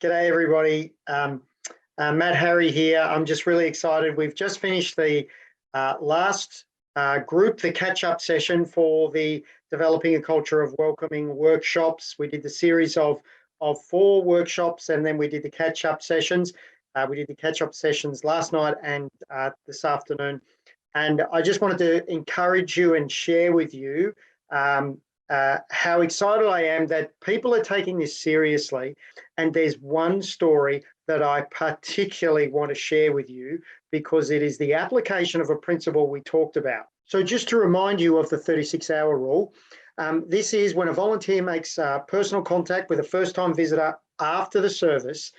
G'day, everybody. Matt Harry here. I'm just really excited. We've just finished the last group, the catch-up session for the Developing a Culture of Welcoming workshops. We did the series of 4 workshops, and then we did the catch-up sessions. We did the catch-up sessions last night and this afternoon. And I just wanted to encourage you and share with you how excited I am that people are taking this seriously. And there's one story that I particularly want to share with you because it is the application of a principle we talked about. So just to remind you of the 36-hour rule, this is when a volunteer makes personal contact with a first-time visitor after the service.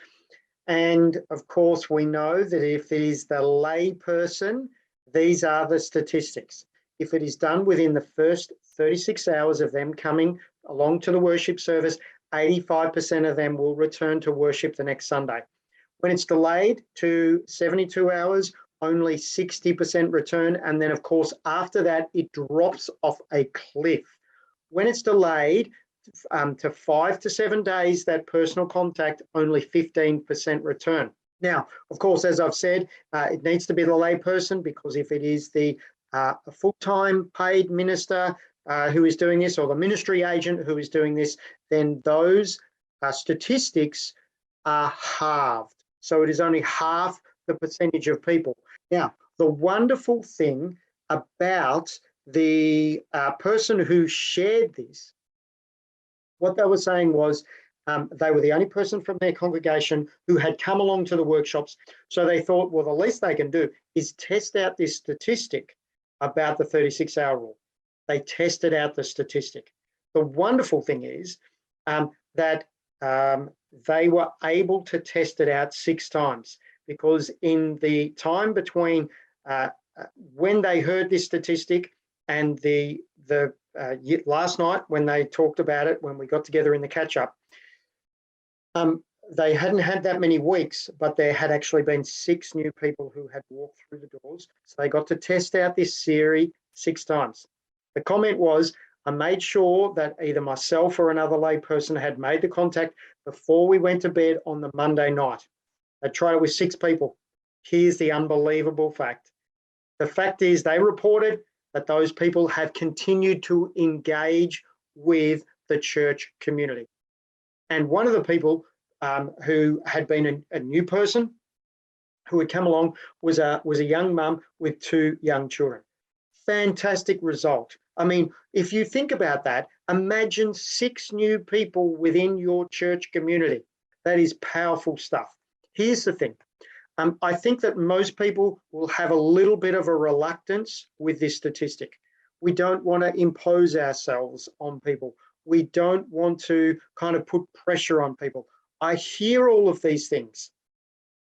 And of course, we know that if it is the lay person, these are the statistics. If it is done within the first 36 hours of them coming along to the worship service, 85% of them will return to worship the next Sunday. When it's delayed to 72 hours, only 60% return. And then, of course, after that, it drops off a cliff. When it's delayed to 5 to 7 days, that personal contact, only 15% return. Now, of course, as I've said, it needs to be the lay person, because if it is the a full-time paid minister who is doing this, or the ministry agent who is doing this, then those statistics are halved. So it is only half the percentage of people. Now, the wonderful thing about the person who shared this, what they were saying was they were the only person from their congregation who had come along to the workshops. So they thought, well, the least they can do is test out this statistic about the 36-hour rule. They tested out the statistic. The wonderful thing is that they were able to test it out 6 times, because in the time between when they heard this statistic and the last night when they talked about it, when we got together in the catch-up, they hadn't had that many weeks, but there had actually been 6 new people who had walked through the doors. So they got to test out this theory 6 times. The comment was, I made sure that either myself or another lay person had made the contact before we went to bed on the Monday night. They tried it with 6 people. Here's the unbelievable fact. The fact is they reported that those people have continued to engage with the church community. And one of the people who had been a new person who had come along was a young mum with 2 young children. Fantastic result. I mean, if you think about that, imagine 6 new people within your church community. That is powerful stuff. Here's the thing. I think that most people will have a little bit of a reluctance with this statistic. We don't want to impose ourselves on people. We don't want to kind of put pressure on people. I hear all of these things,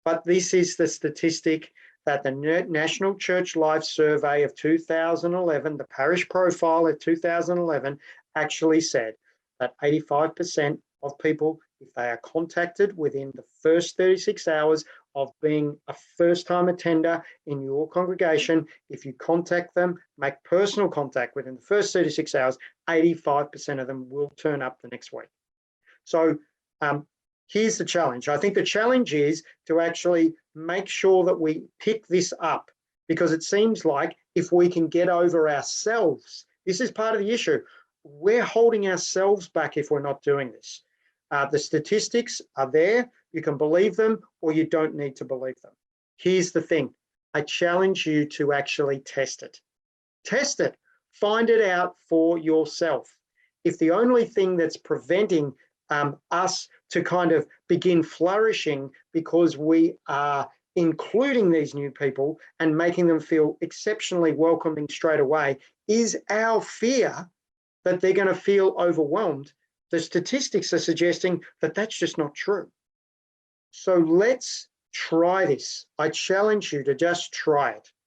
but this is the statistic that the National Church Life Survey of 2011, the parish profile of 2011, actually said that 85% of people, if they are contacted within the first 36 hours of being a first-time attender in your congregation, if you contact them, make personal contact within the first 36 hours, 85% of them will turn up the next week. So here's the challenge. I think the challenge is to actually make sure that we pick this up, because it seems like if we can get over ourselves, this is part of the issue. We're holding ourselves back if we're not doing this. The statistics are there. You can believe them or you don't need to believe them. Here's the thing. I challenge you to actually test it. Test it. Find it out for yourself. If the only thing that's preventing us to kind of begin flourishing because we are including these new people and making them feel exceptionally welcoming straight away is our fear that they're going to feel overwhelmed, the statistics are suggesting that that's just not true. So let's try this. I challenge you to just try it.